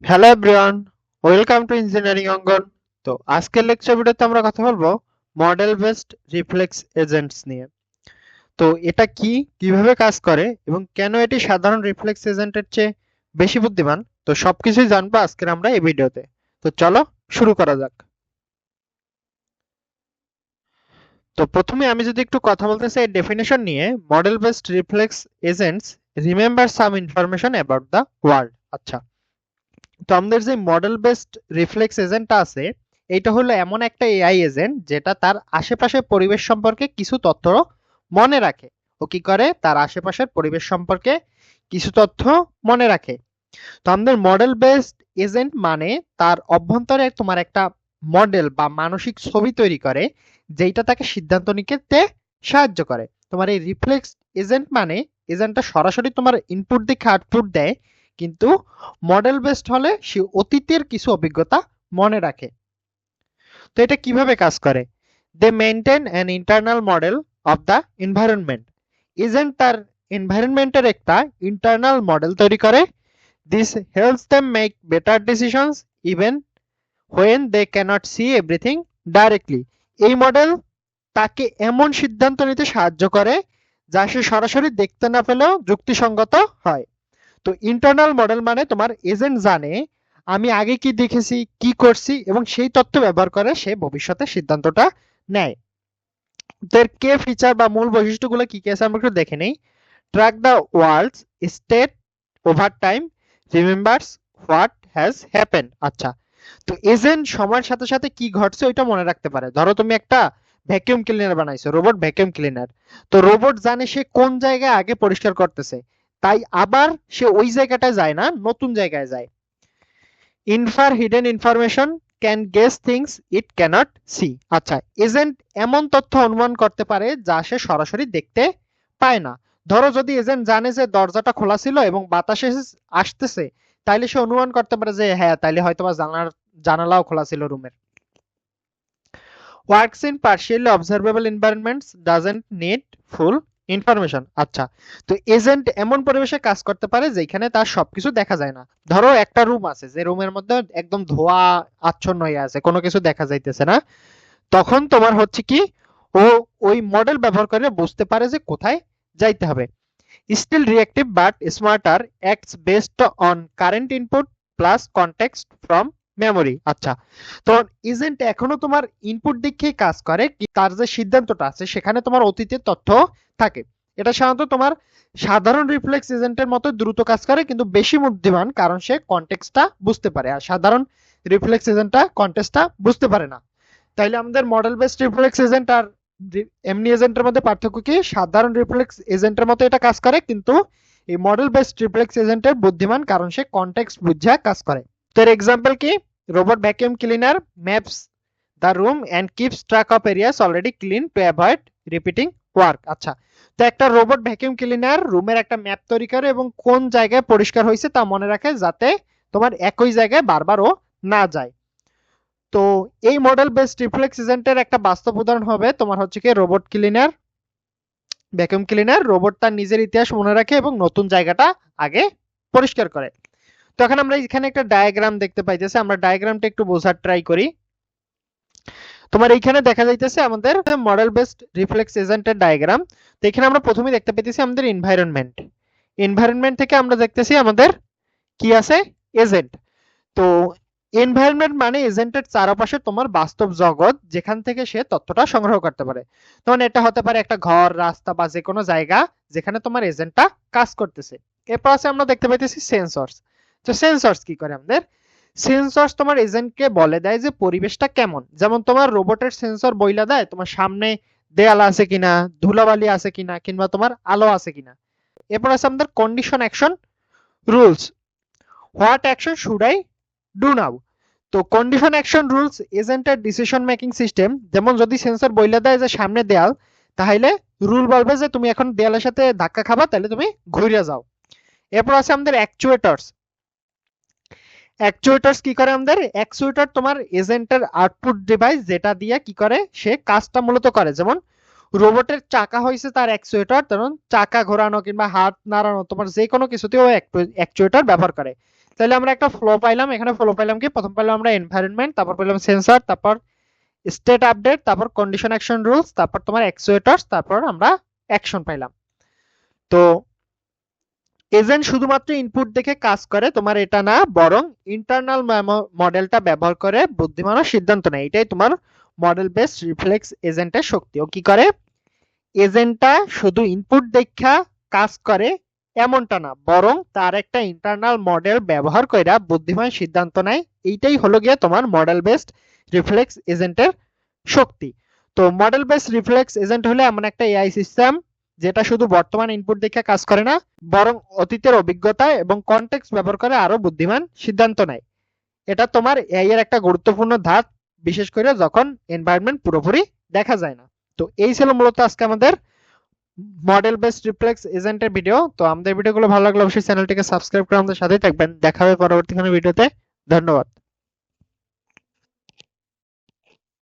Hello everyone, welcome to engineering Angan. তো আজকের lecture ভিডিওতে আমরা কথা বলবো মডেল বেসড রিফ্লেক্স এজেন্টস নিয়ে। তো এটা কি, কিভাবে কাজ করে এবং কেন এটি সাধারণ রিফ্লেক্স এজেন্টের চেয়ে বেশি বুদ্ধিমান, তো সবকিছুই জানবো আজকের আমরা এই ভিডিওতে। তো চলো শুরু করা যাক। তো প্রথমে আমি যদি একটু কথা বলতে চাই ডেফিনেশন নিয়ে, model based reflex agents remember some information about the world. আচ্ছা, তো আমাদের যে মডেল বেসড রিফ্লেক্স এজেন্টটা আছে, এটা হলো এমন একটা এআই এজেন্ট যেটা তার আশেপাশের পরিবেশ সম্পর্কে কিছু তথ্য মনে রাখে। ও কি করে, তার আশেপাশের পরিবেশ সম্পর্কে কিছু তথ্য মনে রাখে। তো আমাদের মডেল বেসড এজেন্ট মানে তার অভ্যন্তরে তোমার একটা মডেল বা মানসিক ছবি তৈরি করে, যেটা তাকে সিদ্ধান্ত নিতে সাহায্য করে। তোমার এই রিফ্লেক্স এজেন্ট মানে এজেন্টটা সরাসরি তোমার ইনপুট দেখে আউটপুট দেয়, কিন্তু মডেল বেসড হলে সে অতীতের কিছু অভিজ্ঞতা মনে রাখে। তো এটা কিভাবে কাজ করে? They maintain an internal model of the environment. Agent তার এনভায়রনমেন্টের একটা ইন্টারনাল মডেল তৈরি করে। This helps them make better decisions even when they can't see everything directly. এই মডেল তাকে এমন সিদ্ধান্ত নিতে সাহায্য করে যা সে সরাসরি দেখতে না পেলেও যুক্তিসঙ্গত হয়। তো ইন্টারনাল মডেল মানে তোমার এজেন্ট জানে আমি আগে কি দেখেছি, কি করছি, এবং সেই তথ্য ব্যবহার করে সে ভবিষ্যতে সিদ্ধান্তটা নেয়। তো এর কে ফিচার বা মূল বৈশিষ্ট্যগুলো কি কি আছে আমরা একটু দেখে নেই। Track the world's state over time, remembers what has happen. আচ্ছা, তো এজেন্ট সময়ের সাথে সাথে কি ঘটছে ওইটা মনে রাখতে পারে। ধরো তুমি একটা ভ্যাকুয়াম ক্লিনার বানাইছো, রোবট ভ্যাকুয়াম ক্লিনার। তো রোবট জানে সে কোন জায়গায় আগে পরিষ্কার করতেছে, তাই আবার সে ওই জায়গাটায় যায় না, নতুন জায়গায় যায়। Infer hidden information, can guess things it can't see. আচ্ছা, এজেন্ট এমন তথ্য অনুমান করতে পারে যা সে সরাসরি দেখতে পায় না। ধরো যদি এজেন্ট জানে যে দরজাটা খোলা ছিল এবং বাতাসে আসতেছে, তাইলে সে অনুমান করতে পারে যে হ্যাঁ, তাইলে হয়তো বা জানালাও খোলা ছিল রুমের। Works in partially observable environments, doesn't need full information. আচ্ছা, তো এজেন্ট এমন পরিবেশে কাজ করতে পারে যেখানে তার সবকিছু দেখা যায় না। ধরো একটা রুম আছে, যে রুমের মধ্যে একদম ধোঁয়া আচ্ছন্ন হয়ে আছে, কোনো কিছু দেখা যাইতেছে না। তখন তোমার হচ্ছে কি, ও ওই মডেল ব্যবহার করে বুঝতে পারে যে কোথায় যাইতে হবে। Still reactive but smarter, acts based on current input plus context from memory. আচ্ছা, তো এজেন্ট এখনো তোমার ইনপুট দিকেই কাজ করে, তার যে সিদ্ধান্তটা আছে সেখানে তোমার অতীতের তথ্য থাকে। এটা সাধারণত তোমার সাধারণ রিফ্লেক্স এজেন্টের মতো দ্রুত কাজ করে, কিন্তু বেশি বুদ্ধিমান, কারণ সে কনটেক্সটটা বুঝতে পারে, আর সাধারণ রিফ্লেক্স এজেন্টটা কনটেক্সটটা বুঝতে পারে না। তাইলে আমাদের মডেল বেসড রিফ্লেক্স এজেন্ট আর এমনি এজেন্টের মধ্যে পার্থক্য কি? সাধারণ রিফ্লেক্স এজেন্টের মতো এটা কাজ করে, কিন্তু এই মডেল বেসড রিফ্লেক্স এজেন্টের বুদ্ধিমান, কারণ সে কনটেক্সট বুঝে কাজ করে। তো এর এক্সাম্পল কি? Robot vacuum cleaner maps the room and keeps track of areas already clean to avoid repeating work. আচ্ছা, তো একটা রোবট ভ্যাকুয়াম ক্লিনার রুমের একটা ম্যাপ তৈরি করে এবং কোন জায়গায় পরিষ্কার হয়েছে তা মনে রাখে, যাতে তোমার একই জায়গায় বারবার ও না যায়। তো এই মডেল বেসড রিফ্লেক্স এজেন্টের একটা বাস্তব উদাহরণ হবে তোমার হচ্ছে কি robot cleaner, vacuum cleaner. Robot তার নিজের ইতিহাস মনে রাখে এবং নতুন জায়গাটা আগে পরিষ্কার করে। তো এখন আমরা এখানে একটা ডায়াগ্রাম দেখতে পাইতেছি, আমরা ডায়াগ্রামটা একটু বোঝার ট্রাই করি। তোমার এইখানে দেখা যাইতেছে আমাদের মডেল বেসড রিফ্লেক্স এজেন্টের ডায়াগ্রাম। তো এখানে আমরা প্রথমেই দেখতে পাইতেছি আমাদের এনভায়রনমেন্ট। এনভায়রনমেন্ট থেকে আমরা দেখতেছি আমাদের কি আছে, এজেন্ট। তো এনভায়রনমেন্ট মানে এজেন্টের চারপাশে তোমার বাস্তব জগৎ, যেখান থেকে সে তথ্যটা সংগ্রহ করতে পারে। তখন এটা হতে পারে একটা ঘর, রাস্তা বা যে কোনো জায়গা যেখানে তোমার এজেন্টটা কাজ করতেছে। এরপর আছে আমরা দেখতে পাইতেছি সেন্সরস। তো সেন্সরস কি করে? আমাদের সেন্সরস তোমার এজেন্টকে বলে দেয় যে পরিবেশটা কেমন। যেমন তোমার রোবটের সেন্সর বইলা দেয় তোমার সামনে দেয়াল আছে কিনা, ধুলাবালি আছে কিনা, কিংবা তোমার আলো আছে কিনা। এরপর আছে আমাদের condition action rules. What action should I do now. তো কন্ডিশন অ্যাকশন রুলস এজেন্টের ডিসিশন মেকিং সিস্টেম। যেমন যদি সেন্সর বইলা দেয় যে সামনে দেয়াল, তাহলে রুল বলবে যে তুমি এখন দেয়ালের সাথে ধাক্কা খাবা, তাহলে তুমি ঘুরে যাও। এরপর আছে আমাদের অ্যাকচুয়েটরস। অ্যাকচুয়েটরস কি করে? আমাদের অ্যাকচুয়েটর তোমার এজেন্টের আউটপুট ডিভাইস, যেটা দিয়ে কি করে সে কাজটা মূলত করে। যেমন রোবটের চাকা হয়েছে তার অ্যাকচুয়েটর, কারণ চাকা ঘোরানো কিংবা হাত নাড়ানো তোমার যে কোনো কিছুতেও অ্যাকচুয়েটর ব্যবহার করে। তাহলে আমরা একটা ফ্লো পাইলাম, এখানে ফ্লো পাইলাম কি, প্রথম পাইলাম আমরা এনভায়রনমেন্ট, তারপর পেলাম সেন্সর, তারপর স্টেট আপডেট, তারপর কন্ডিশন অ্যাকশন রুলস, তারপর তোমার অ্যাকচুয়েটরস, তারপর আমরা অ্যাকশন পাইলাম। তো এজেন্ট শুধুমাত্র ইনপুট দেখে কাজ করে তোমার এটা না, বরং ইন্টারনাল মডেলটা ব্যবহার করে বুদ্ধিমান ও সিদ্ধান্ত নেয়। এটাই তোমার মডেল বেসড রিফ্লেক্স এজেন্টের শক্তি। ও কি করে, এজেন্টটা শুধু ইনপুট দেখা কাজ করে এমনটা না, বরং তার একটা ইন্টারনাল মডেল ব্যবহার করে বুদ্ধিমান সিদ্ধান্ত নেয়। এইটাই হলো গিয়ে তোমার মডেল বেসড রিফ্লেক্স এজেন্টের শক্তি। তো মডেল বেসড রিফ্লেক্স এজেন্ট হলো এমন একটা এআই সিস্টেম যেটা শুধু বর্তমান ইনপুট দেখে কাজ করে না, বরং অতীতের অভিজ্ঞতা এবং কনটেক্সট ব্যবহার করে আরো বুদ্ধিমান সিদ্ধান্ত নেয়। এটা তোমার এআই এর একটা গুরুত্বপূর্ণ ধাপ, বিশেষ করে যখন এনভায়রনমেন্ট পুরোপুরি দেখা যায় না। তো এই ছিল মূলত আজকে আমাদের মডেল বেসড রিফ্লেক্স এজেন্টের ভিডিও। তো আমাদের ভিডিওগুলো ভালো লাগলে অবশ্যই চ্যানেলটিকে সাবস্ক্রাইব করে আমাদের সাথেই থাকবেন। দেখা হবে পরবর্তী কোনো ভিডিওতে। ধন্যবাদ।